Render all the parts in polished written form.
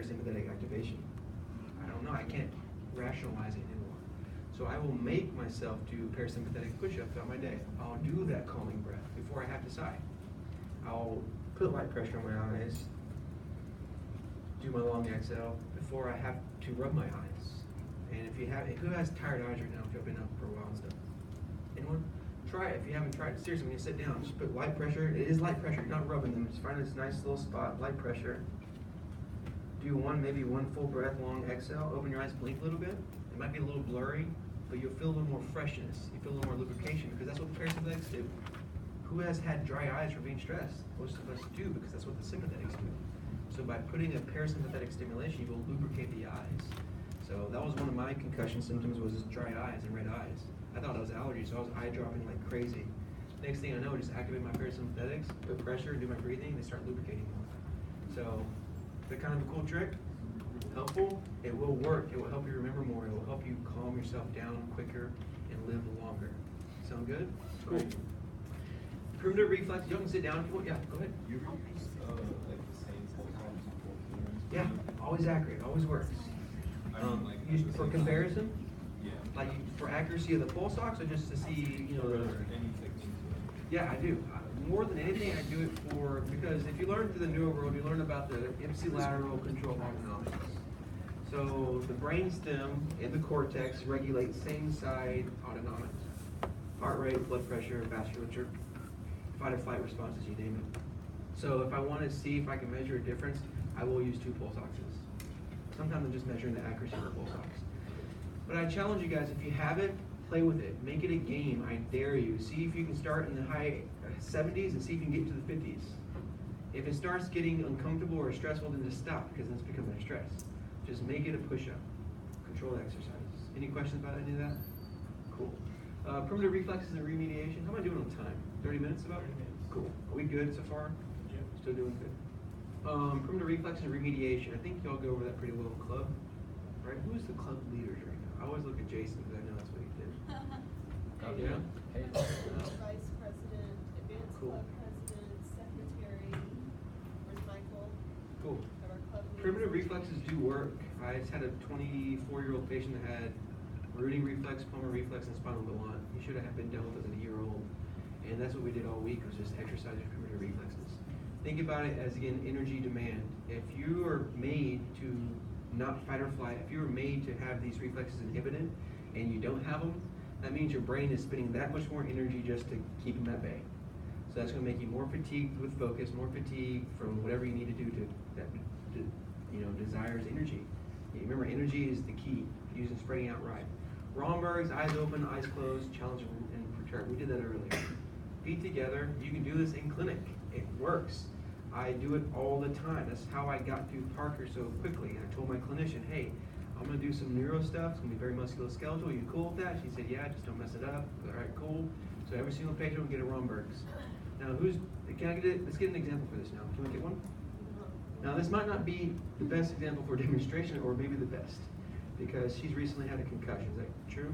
parasympathetic activation. I don't know, I can't rationalize it anymore. So I will make myself do parasympathetic push-ups throughout my day. I'll do that calming breath before I have to sigh. I'll put light pressure on my eyes, do my long exhale before I have to rub my eyes. And if you have, who has tired eyes right now if you've been up for a while and stuff? Anyone? Try it if you haven't tried it. Seriously, when you sit down, just put light pressure. It is light pressure, you're not rubbing them. Just find this nice little spot, light pressure. Do maybe one full breath, long exhale. Open your eyes, blink a little bit. It might be a little blurry, but you'll feel a little more freshness. You feel a little more lubrication because that's what the parasympathetics do. Who has had dry eyes from being stressed? Most of us do because that's what the sympathetics do. So by putting a parasympathetic stimulation, you will lubricate the eyes. So that was one of my concussion symptoms, was dry eyes and red eyes. I thought it was allergies, so I was eye dropping like crazy. Next thing I know, I just activate my parasympathetics, put pressure, do my breathing, they start lubricating more. So, that kind of a cool trick, helpful, it will work, it will help you remember more, it will help you calm yourself down quicker and live longer. Sound good? Cool. Primitive reflex, you can sit down if you want, yeah, go ahead. You ever use like the same pulse before? Yeah, always accurate, always works. Used for comparison? Yeah. Like for accuracy of the pulse ox, or just to see, you know, the... Any techniques? Yeah, I do. More than anything, I do it for, because if you learn through the neuro world, you learn about the ipsilateral control of autonomics. So the brainstem and the cortex regulate same side autonomics. Heart rate, blood pressure, vasculature, fight or flight responses, you name it. So if I want to see if I can measure a difference, I will use 2 pulse oxes. Sometimes I'm just measuring the accuracy of the pulse ox. But I challenge you guys, if you have it, play with it. Make it a game. I dare you. See if you can start in the high 70s and see if you can get to the 50s. If it starts getting uncomfortable or stressful, then just stop, because then it's becoming a stress. Just make it a push-up. Control exercises. Any questions about any of that? Cool. Primitive reflexes and remediation. How am I doing on time? 30 minutes about? 30 minutes. Cool. Are we good so far? Yeah. Still doing good. Primitive reflexes and remediation. I think y'all go over that pretty well in club. Right? Who's the club leaders right now? I always look at Jason because I know that's what he did. Yeah? Hey. Vice President, Advanced Cool. Club President, Secretary, where's Michael? Cool. Of our club meetings. Primitive reflexes do work. I just had a 24-year-old patient that had rooting reflex, palmar reflex, and spinal gallant. He should have been done with as a year-old. And that's what we did all week, was just exercise primitive reflexes. Think about it as, again, energy demand. If you are made to not fight or flight, if you are made to have these reflexes inhibited and you don't have them, that means your brain is spending that much more energy just to keep them at bay. So that's going to make you more fatigued with focus, more fatigued from whatever you need to do that desires energy. Remember, energy is the key, using spreading out right. Romberg's, eyes open, eyes closed, challenge and perturb. We did that earlier. Feet together. You can do this in clinic. It works. I do it all the time. That's how I got through Parker so quickly. I told my clinician, hey, I'm going to do some neuro stuff. It's going to be very musculoskeletal. Are you cool with that? She said, yeah, just don't mess it up. All right, cool. So every single patient will get a Romberg's. Now, let's get an example for this now. Can we get one? Now, this might not be the best example for demonstration, or maybe the best, because she's recently had a concussion. Is that true?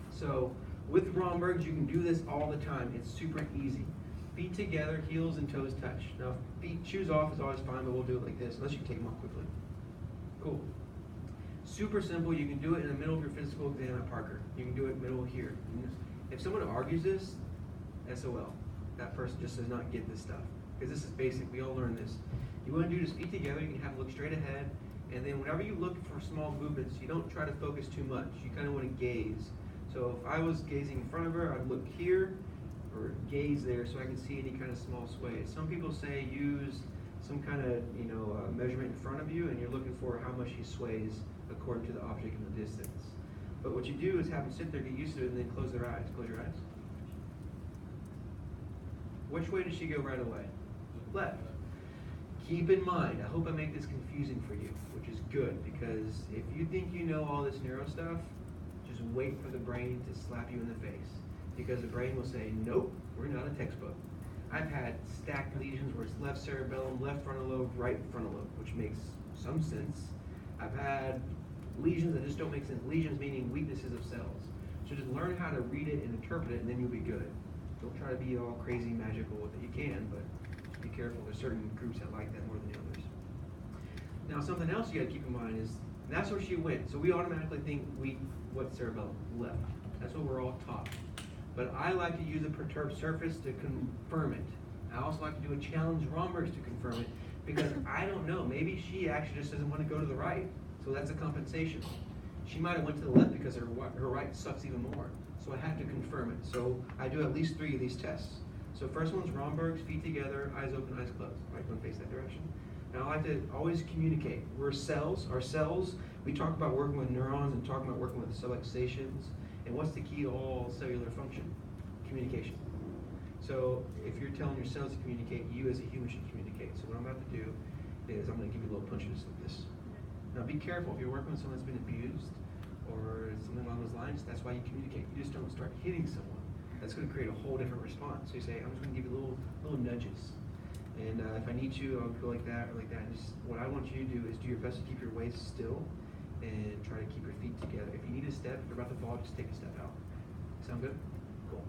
So with Romberg's, you can do this all the time. It's super easy. Feet together, heels and toes touch. Now, shoes off is always fine, but we'll do it like this, unless you can take them off quickly. Cool. Super simple. You can do it in the middle of your physical exam at Parker. You can do it middle here. If someone argues this, SOL. That person just does not get this stuff, because this is basic. We all learn this. You want to do just feet together. You can have look straight ahead, and then whenever you look for small movements, you don't try to focus too much. You kind of want to gaze. So if I was gazing in front of her, I'd look here, or gaze there, so I can see any kind of small sway. Some people say use some kind of measurement in front of you, and you're looking for how much she sways according to the object in the distance. But what you do is have them sit there, get used to it, and then close their eyes. Close your eyes. Which way does she go right away? Left. Keep in mind, I hope I make this confusing for you, which is good, because if you think you know all this neuro stuff, just wait for the brain to slap you in the face. Because the brain will say, nope, we're not a textbook. I've had stacked lesions where it's left cerebellum, left frontal lobe, right frontal lobe, which makes some sense. I've had lesions that just don't make sense. Lesions meaning weaknesses of cells. So just learn how to read it and interpret it, and then you'll be good. Don't try to be all crazy magical with it. You can, but be careful. There's certain groups that like that more than the others. Now, something else you gotta keep in mind is, that's where she went. So we automatically think what cerebellum? Left. That's what we're all taught. But I like to use a perturbed surface to confirm it. I also like to do a challenge Romberg's to confirm it, because I don't know, maybe she actually just doesn't want to go to the right. So that's a compensation. She might have went to the left because her right sucks even more. So I have to confirm it. So I do at least 3 of these tests. So first one's Romberg's, feet together, eyes open, eyes closed. Right, don't face that direction. Now I like to always communicate. We're cells. Our cells, we talk about working with neurons and talking about working with subluxations. And what's the key to all cellular function? Communication. So if you're telling your cells to communicate, you as a human should communicate. So what I'm about to do is I'm going to give you little punches like this. Now be careful. If you're working with someone that's been abused or something along those lines, that's why you communicate. You just don't start hitting someone. That's going to create a whole different response. So you say, I'm just going to give you little nudges. And if I need to, I'll go like that or like that. And just, what I want you to do is do your best to keep your waist still and try to keep your feet together. If you need a step, if you're about to fall, just take a step out. Sound good? Cool.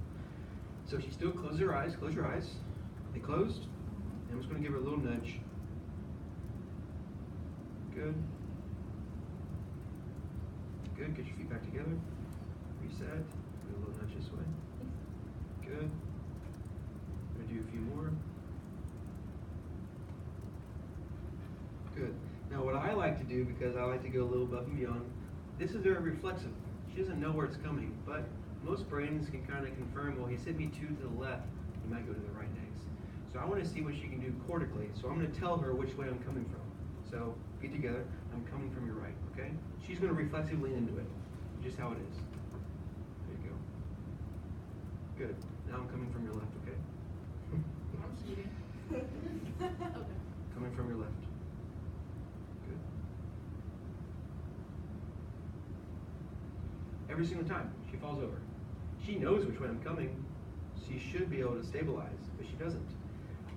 So she still closes her eyes. Close your eyes. They closed. And I'm just going to give her a little nudge. Good. Good. Get your feet back together. Reset. Do a little nudge this way. Good. I'm going to do a few more. Good. Now what I like to do, because I like to go a little above and beyond, this is very reflexive. She doesn't know where it's coming, but most brains can kind of confirm, well, he's hit me 2 to the left, he might go to the right next. So I want to see what she can do cortically. So I'm going to tell her which way I'm coming from. So feet together, I'm coming from your right, okay? She's going to reflexively lean into it, just how it is. There you go. Good. Now I'm coming from your left, okay? I'm cheating. Okay. Coming from your left. Every single time she falls over. She knows which way I'm coming. She should be able to stabilize, but she doesn't.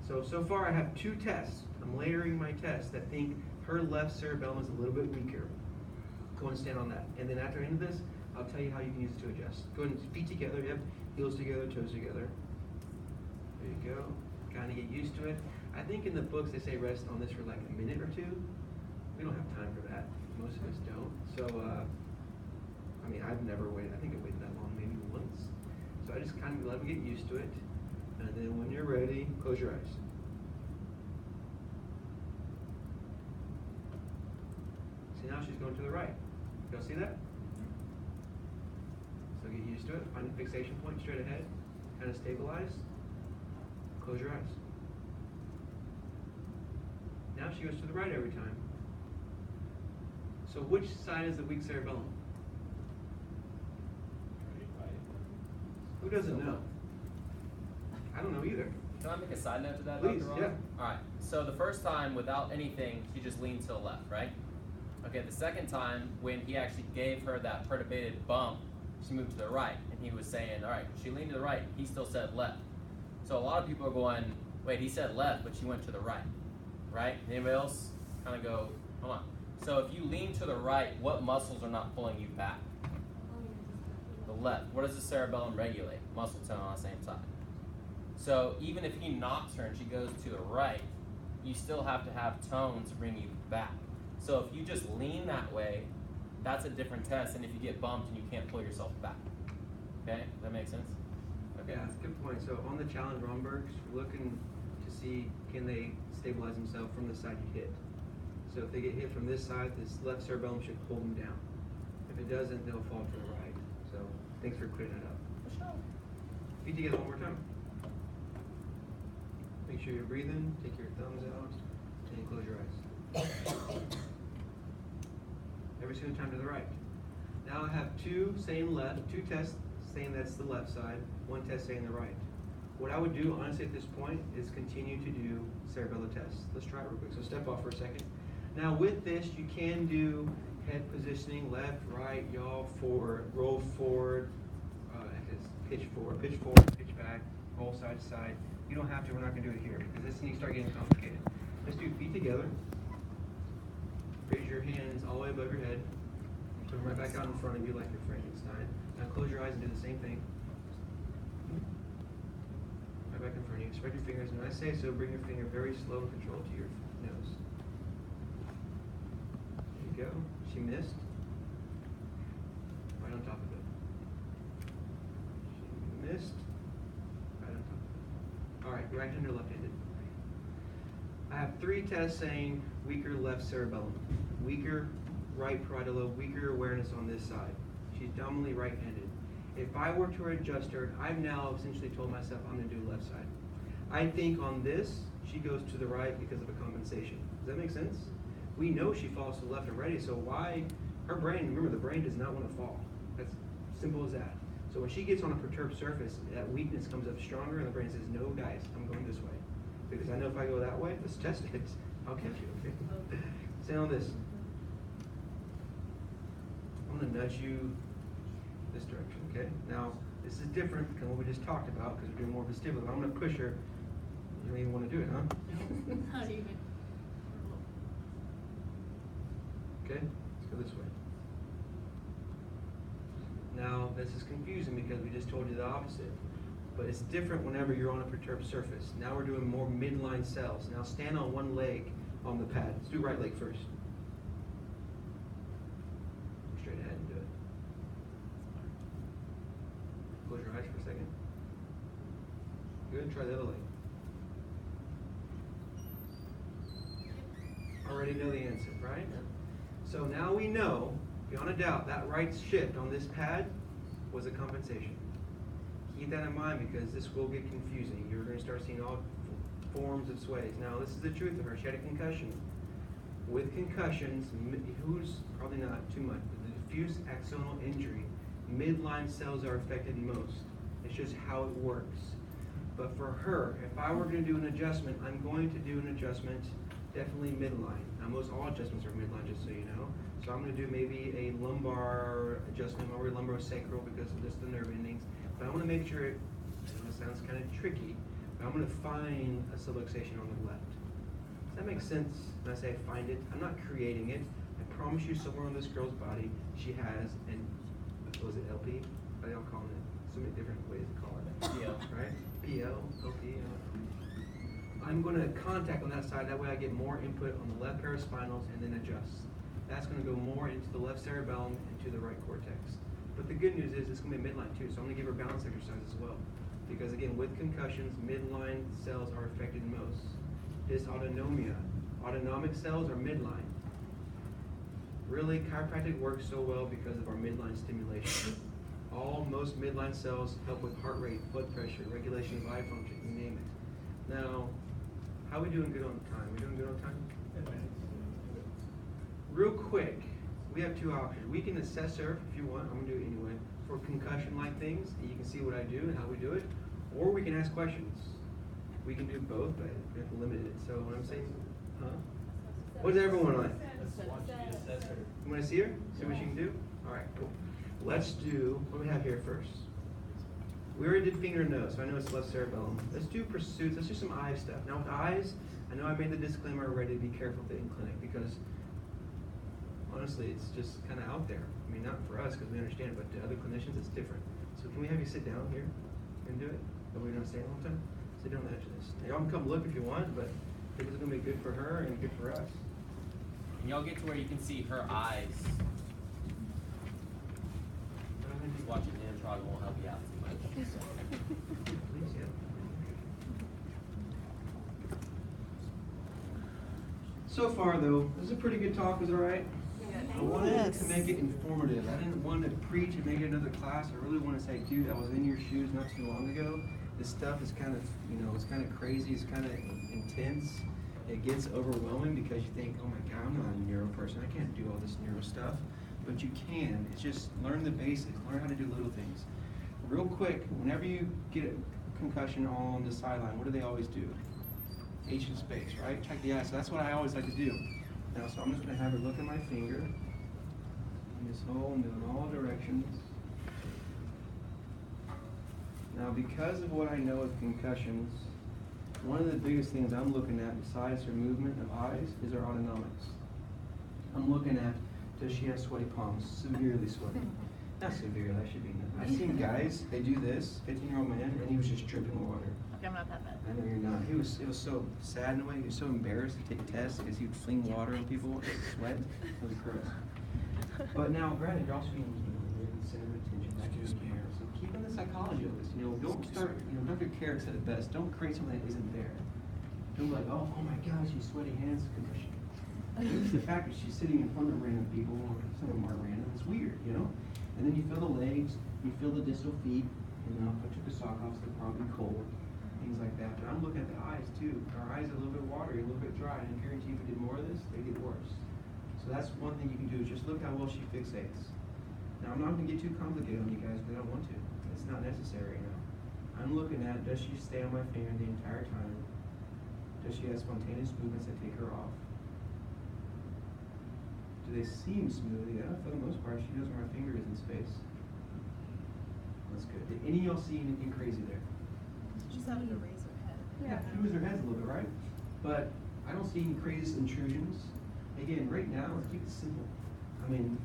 So far I have 2 tests. I'm layering my tests that think her left cerebellum is a little bit weaker. Go and stand on that. And then after the end of this, I'll tell you how you can use it to adjust. Go ahead and feet together, yep. Heels together, toes together. There you go. Kind of get used to it. I think in the books they say rest on this for like a minute or 2. We don't have time for that. Most of us don't. So, I mean, I've never waited. I think I waited that long, maybe once. So I just kind of let them get used to it. And then when you're ready, close your eyes. See, now she's going to the right. Y'all see that? So get used to it. Find a fixation point straight ahead. Kind of stabilize. Close your eyes. Now she goes to the right every time. So which side is the weak cerebellum? Who doesn't know? I don't know either. Can I make a side note to that, Please, Dr. Ron? yeah. All right. So the first time, without anything, she just leaned to the left, right? Okay. The second time, when he actually gave her that perturbated bump, she moved to the right, and he was saying, all right, she leaned to the right. He still said left. So a lot of people are going, wait, he said left, but she went to the right, right? Anybody else kind of go, hold on. So if you lean to the right, what muscles are not pulling you back? The left. What does the cerebellum regulate? Muscle tone on the same side. So even if he knocks her and she goes to the right, you still have to have tone to bring you back. So if you just lean that way, that's a different test than if you get bumped and you can't pull yourself back. Okay? Does that make sense? Okay. Yeah, that's a good point. So on the challenge Romberg's, we're looking to see, can they stabilize themselves from the side you hit. So if they get hit from this side, this left cerebellum should hold them down. If it doesn't, they'll fall to the right. So thanks for clearing that up. Feet together one more time. Make sure you're breathing. Take your thumbs out and close your eyes. Every single time to the right. Now I have 2 saying left, 2 tests saying that's the left side, 1 test saying the right. What I would do, honestly, at this point is continue to do cerebellar tests. Let's try it real quick. So step off for a second. Now with this, you can do head positioning, left, right, yaw, forward, roll forward, pitch forward, pitch back, roll side to side. You don't have to, we're not going to do it here because this thing start getting complicated. Let's do feet together. Raise your hands all the way above your head. Put them right back out in front of you like you're Frankenstein. Now close your eyes and do the same thing. Right back in front of you. Spread your fingers. When I say so, bring your finger very slow and controlled to your nose. She missed. Right on top of it. She missed. Right on top of it. All right, right-handed or left-handed? I have 3 tests saying weaker left cerebellum, weaker right parietal lobe, weaker awareness on this side. She's dominantly right-handed. If I were to adjust her, I've now essentially told myself I'm going to do left side. I think on this, she goes to the right because of a compensation. Does that make sense? We know she falls to the left already, so why? Her brain, remember, the brain does not want to fall. That's simple as that. So when she gets on a perturbed surface, that weakness comes up stronger, and the brain says, no, guys, I'm going this way. Because I know if I go that way, let's test it. I'll catch you, okay? Stay on this. I'm going to nudge you this direction, okay? Now, this is different than what we just talked about because we're doing more of a stimulus. I'm going to push her. You don't even want to do it, huh? Not even. Okay, let's go this way. Now, this is confusing because we just told you the opposite. But it's different whenever you're on a perturbed surface. Now we're doing more midline cells. Now stand on one leg on the pad. Let's do right leg first. Straight ahead and do it. Close your eyes for a second. Good, try the other leg. Already know the answer, right? So now we know, beyond a doubt, that right shift on this pad was a compensation. Keep that in mind because this will get confusing. You're going to start seeing all forms of sways. Now, this is the truth of her. She had a concussion. With concussions, who's probably not too much, but the diffuse axonal injury, midline cells are affected most. It's just how it works. But for her, if I were going to do an adjustment, I'm going to do an adjustment definitely midline. Now, most all adjustments are midline, just so you know. So I'm going to do maybe a lumbar adjustment or lumbosacral because of just the nerve endings. But I want to make sure, it sounds kind of tricky, but I'm going to find a subluxation on the left. Does that make sense when I say find it? I'm not creating it. I promise you somewhere on this girl's body, she has an, what was it, LP? What do y'all call it? So many different ways to call it. PL. Right? PL, LP. I'm going to contact on that side. That way I get more input on the left paraspinals and then adjust. That's going to go more into the left cerebellum and to the right cortex. But the good news is it's going to be midline too, so I'm going to give her balance exercise as well. Because again, with concussions, midline cells are affected most. Dysautonomia, autonomic cells are midline. Really, chiropractic works so well because of our midline stimulation. Most midline cells help with heart rate, blood pressure, regulation of eye function, you name it. Now, how are we doing good on time? We doing good on time? Real quick, we have 2 options. We can assess her if you want. I'm going to do it anyway. For concussion-like things, and you can see what I do and how we do it. Or we can ask questions. We can do both, but we have to limit it. So what I'm saying, huh? What does everyone like? Let's watch you assess her. You want to see her? See what she can do? All right, cool. Let's do, what do we have here first? We already did finger and nose, so I know it's left cerebellum. Let's do pursuits. Let's do some eye stuff. Now with eyes, I know I made the disclaimer already to be careful with it in clinic because honestly, it's just kind of out there. I mean, not for us because we understand it, but to other clinicians, it's different. So can we have you sit down here and do it? So we're not staying all the time? Sit down on the edge of this. Y'all can come look if you want, but I think it's going to be good for her and good for us. And y'all get to where you can see her eyes. Just watching him probably won't help you out too much. Please, yeah. So far, though, this is a pretty good talk. Was it all right? I wanted to make it informative. I didn't want to preach and make it another class. I really want to say, dude, I was in your shoes not too long ago. This stuff is kind of, it's kind of crazy. It's kind of intense. It gets overwhelming because you think, oh my God, I'm not a neuro person. I can't do all this neuro stuff. But you can. It's just learn the basics. Learn how to do little things. Real quick, whenever you get a concussion on the sideline, what do they always do? H in space, right? Check the eye. So that's what I always like to do. Now, so I'm just going to have her look at my finger in this hole and do in all directions. Now, because of what I know of concussions, one of the biggest things I'm looking at besides her movement of eyes is her autonomics. I'm looking at, does she have sweaty palms? Severely sweaty. Not severe, that should be enough. I've seen guys, they do this, 15-year-old man, and he was just dripping water. Okay, I'm not that bad. I know you're not. It was so sad in a way. He was so embarrassed to take tests because he would fling water on people and sweat. It was gross. But now, granted, you're also being center of attention. Excuse me. So keep on the psychology of this. Don't start. Dr. Carrick said it best. Don't create something that isn't there. Don't be like, oh my gosh, she's sweaty hands concussion. It's the fact that she's sitting in front of random people, or some of them are random. It's weird, And then you feel the legs, you feel the distal feet. If I took a sock off, so they're probably cold. Things like that. But I'm looking at the eyes too. Our eyes are a little bit watery, a little bit dry, and I guarantee if we did more of this, they get worse. So that's one thing you can do, is just look how well she fixates. Now I'm not gonna get too complicated on you guys, but I don't want to. It's not necessary right now. I'm looking at, does she stay on my finger the entire time? Does she have spontaneous movements that take her off? Do they seem smooth? Yeah, for the most part, she knows where my finger is in space. That's good. Did any of y'all see anything crazy there? She's having to raise her head. Yeah, she moves her heads a little bit, right? But I don't see any crazy intrusions. Again, right now, let's keep it simple. I mean,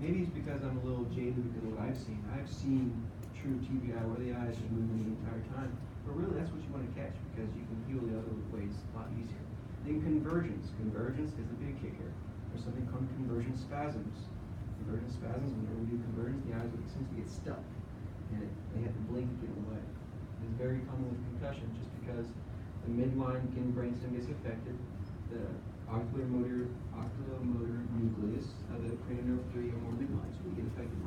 maybe it's because I'm a little jaded because of what I've seen. I've seen true TBI where the eyes are moving the entire time. But really, that's what you want to catch because you can heal the other ways a lot easier. Then convergence. Convergence is the big kicker. There's something called convergence spasms. Convergence spasms, whenever we do convergence, the eyes would essentially get stuck. And they have to blink to get away. It's very common with concussion just because the midline brainstem gets affected, the oculomotor nucleus of the cranial nerve 3 or more midlines will get affected.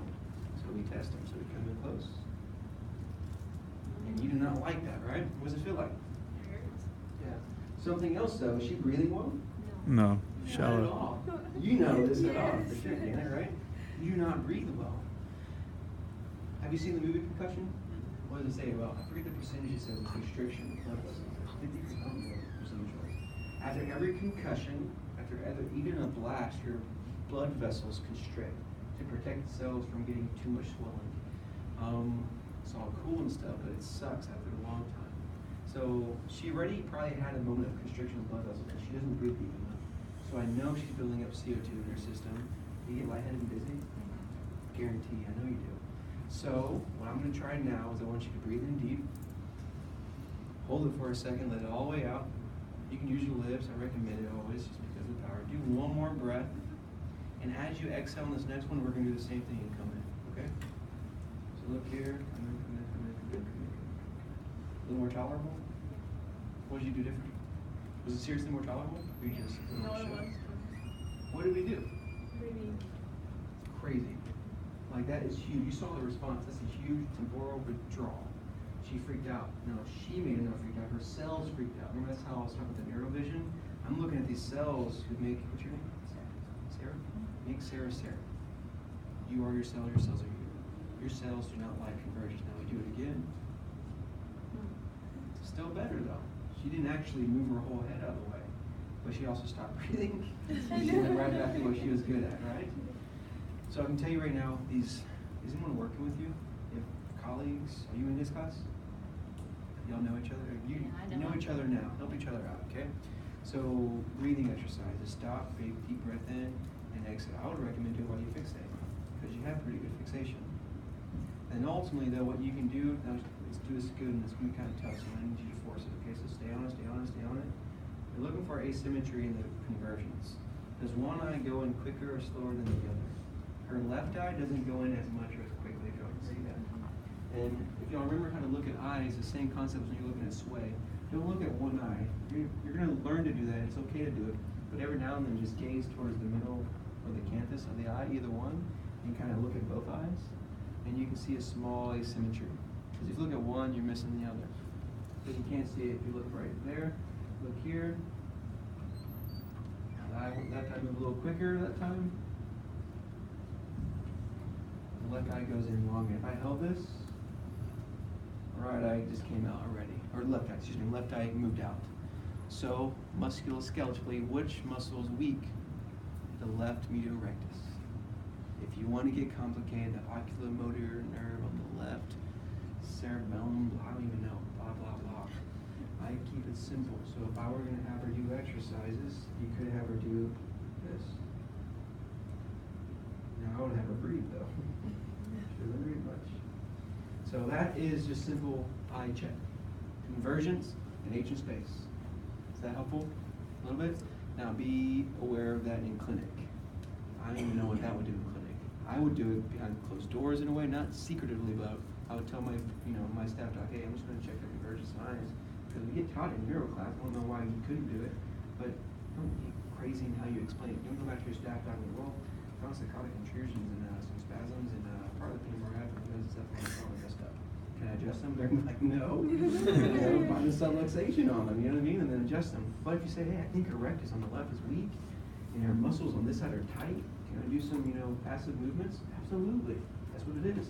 So we test them, so we come in close. And you do not like that, right? What does it feel like? It hurts. Yeah. Something else though, is she breathing well? No, Not at shallow. all. You know this at all, for Yes. sure, Dana, right? You do not breathe well. Have you seen the movie Concussion? What does it say about? I forget the percentage it says of constriction. 50%. After every concussion, after even a blast, your blood vessels constrict to protect the cells from getting too much swelling. It's all cool and stuff, but it sucks after a long time. So she already probably had a moment of constriction of blood vessels, and she doesn't breathe deep enough. So I know she's building up CO2 in her system. You get lightheaded and dizzy? Guarantee, I know you do. So what I'm going to try now is I want you to breathe in deep. Hold it for a second, let it all the way out. You can use your lips, I recommend it always just because of the power. Do one more breath. And as you exhale on this next one, we're going to do the same thing and come in, okay? So look here, come in, come in, come in, come in, come in. A little more tolerable? What did you do different? Was it seriously more tolerable? Or you just No, it showed? was. What did we do? Breathing. Crazy. Like that is huge. You saw the response. That's a huge temporal withdrawal. She freaked out. No, she made enough freak out. Her cells freaked out. Remember that's how I was talking about the neurovision? I'm looking at these cells who make, what's your name? Sarah? Make Sarah Sarah. You are your cells are you. Your cells do not like convergence. Now we do it again. Still better though. She didn't actually move her whole head out of the way. But she also stopped breathing. She went right back to what she was good at, right? So I can tell you right now, is anyone working with you? You have colleagues? Are you in this class? Y'all know each other? You know each other now. Help each other out, okay? So breathing exercises. Stop, big deep breath in, and exhale. I would recommend doing while you fixate, because you have pretty good fixation. And ultimately though, what you can do, now let's do this good, and it's gonna be kind of tough, so I need you to force it, okay? So stay on it, stay on it, stay on it. You're looking for asymmetry in the convergence. Does one eye go in quicker or slower than the other? Her left eye doesn't go in as much or as quickly, if y'all can see that. And if y'all remember how to look at eyes, the same concept when you're looking at sway. Don't look at one eye. You're going to learn to do that. It's okay to do it. But every now and then just gaze towards the middle or the canthus of the eye, either one, and kind of look at both eyes. And you can see a small asymmetry. Because if you look at one, you're missing the other. Because you can't see it if you look right there. Look here. That time moved a little quicker that time. The left eye goes in longer. If I held this, right eye just came out already. Or left eye, excuse me, left eye moved out. So, musculoskeletally, which muscle is weak? The left medial rectus. If you want to get complicated, the oculomotor nerve on the left, cerebellum, I don't even know, blah, blah, blah. I keep it simple. So if I were going to have her do exercises, you could have her do this. Now I would have her breathe though. So that is just simple eye check. Convergence and H in space. Is that helpful? A little bit? Now be aware of that in clinic. I don't even know what that would do in clinic. I would do it behind closed doors in a way, not secretively, but I would tell my my staff, hey, I'm just going to check the convergence of eyes. Because we get taught in neuro class, I don't know why you couldn't do it, but don't be crazy in how you explain it. Don't go back to your staff and go, well, I found psychotic intrusions and some spasms and part of the femur because it's definitely messed up. Can I adjust them? They're gonna be like, no. Find a subluxation on them, you know what I mean? And then adjust them. But if you say, hey, I think her rectus on the left is weak and her muscles on this side are tight, can I do some, passive movements? Absolutely. That's what it is.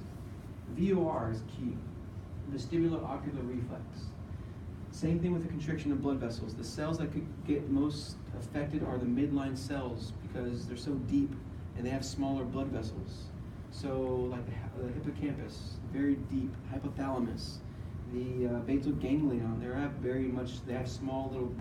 VOR is key. Vestibular-ocular reflex. Same thing with the constriction of blood vessels. The cells that could get most affected are the midline cells because they're so deep and they have smaller blood vessels. So like the hippocampus, very deep, hypothalamus, the basal ganglion, they have small little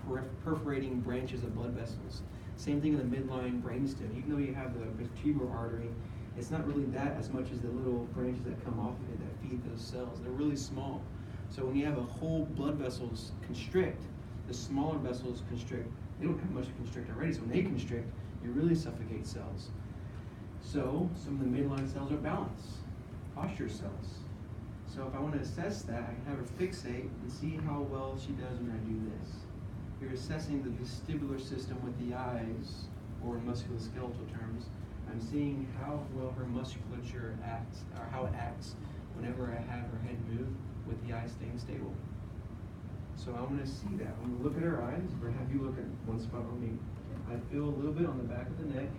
perforating branches of blood vessels. Same thing in the midline brainstem. Even though you have the vertebral artery, it's not really that as much as the little branches that come off of it that feed those cells. They're really small. So when you have a whole blood vessels constrict, the smaller vessels constrict. They don't have much to constrict already, so when they constrict, you really suffocate cells. So some of the midline cells are balance, posture cells. So if I want to assess that, I can have her fixate and see how well she does when I do this. You're assessing the vestibular system with the eyes, or in musculoskeletal terms. I'm seeing how well her musculature acts, or how it acts whenever I have her head move with the eye staying stable. So I'm going to see that. I'm going to look at her eyes, or have you look at one spot on me. I feel a little bit on the back of the neck,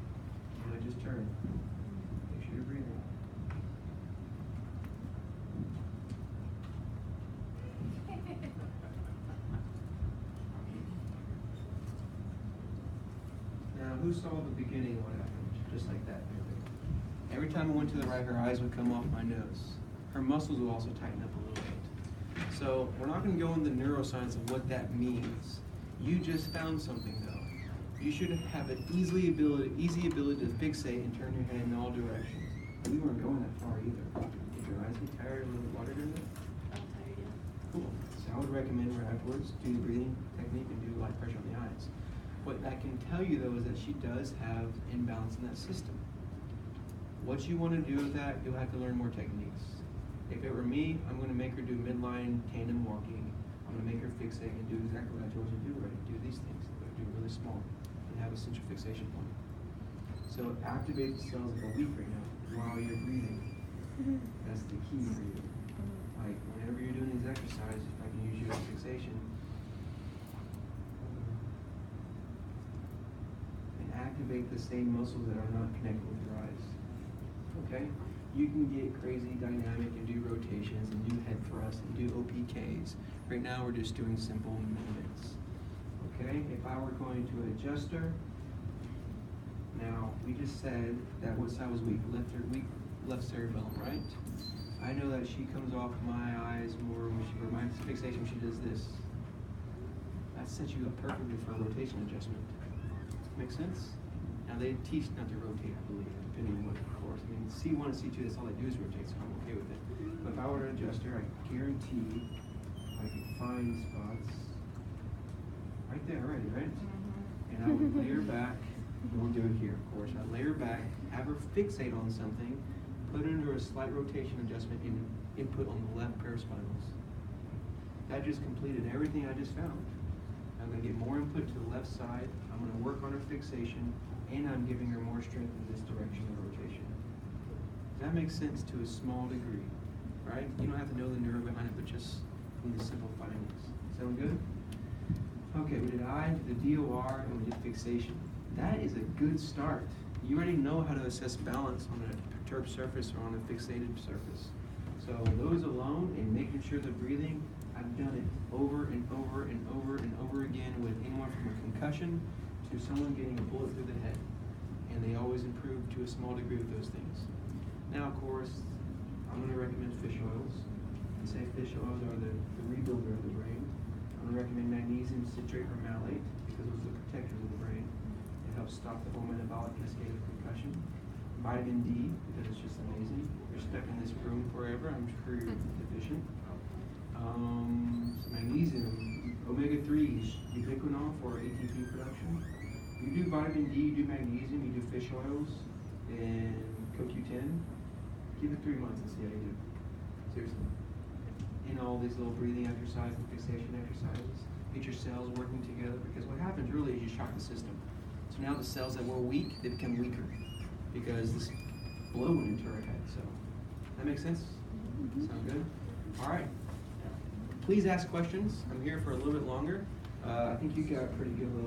and I just turn. Make sure you're breathing. Now, who saw the beginning of what happened? Just like that. Every time I went to the right, her eyes would come off my nose. Her muscles would also tighten up a little bit. So we're not going to go into the neuroscience of what that means. You just found something though. You should have an easy ability to fixate and turn your head in all directions. We weren't going that far either. Did your eyes get tired a little water during that? I'm tired, yeah. Cool. So I would recommend right afterwards, do the breathing technique and do light pressure on the eyes. What I can tell you though is that she does have imbalance in that system. What you want to do with that, you'll have to learn more techniques. If it were me, I'm going to make her do midline tandem walking. I'm going to make her fixate and do exactly what I told you to do already. Do these things, but do really small and have a central fixation point. So activate the cells that are weak right now while you're breathing. That's the key for you. Like whenever you're doing these exercises, if I can use you as fixation, and activate the same muscles that are not connected with your eyes. Okay? You can get crazy dynamic and do rotations and do head thrusts and do OPKs. Right now we're just doing simple movements. Okay? If I were going to adjust her, now we just said that what side was weak? Left cerebellum, right? I know that she comes off my eyes more when she, or my fixation when she does this. That sets you up perfectly for a rotation adjustment. Make sense? Now they teach not to rotate, I believe, depending on what course. I mean, C1 and C2, that's all they do is rotate, so I'm okay with it. But if I were to adjust her, I guarantee I could find spots right there already, right? And I would lay her back, and we'll do it here, of course. I'd lay her back, have her fixate on something, put her into a slight rotation adjustment and input on the left paraspinals. That just completed everything I just found. I'm going to get more input to the left side. I'm going to work on her fixation, and I'm giving her more strength in this direction of rotation. That makes sense to a small degree, right? You don't have to know the neuro behind it, but just from the simple findings. Sound good? Okay, we did eye, we did DOR, and we did fixation. That is a good start. You already know how to assess balance on a perturbed surface or on a fixated surface. So those alone and making sure the breathing, I've done it over and over and over and over again with anyone from a concussion to someone getting a bullet through the head. And they always improve to a small degree with those things. Now, of course, I'm going to recommend fish oils. And say fish oils are the rebuilder of the brain. I'm going to recommend magnesium citrate or malate because those are the protectors of the brain. It helps stop the whole metabolic cascade of concussion. I'm vitamin D, because it's just amazing. You're stuck in this room forever. I'm sure you're deficient. Some magnesium, omega-3s, ubiquinol for ATP production. You do vitamin D, you do magnesium, you do fish oils, and CoQ10. Give it 3 months and see how you do. Seriously. And all these little breathing exercises and fixation exercises. Get your cells working together, because what happens really is you shock the system. So now the cells that were weak, they become weaker because this blow went into our head. So that makes sense? Sound good? All right. Please ask questions. I'm here for a little bit longer. I think you got pretty good little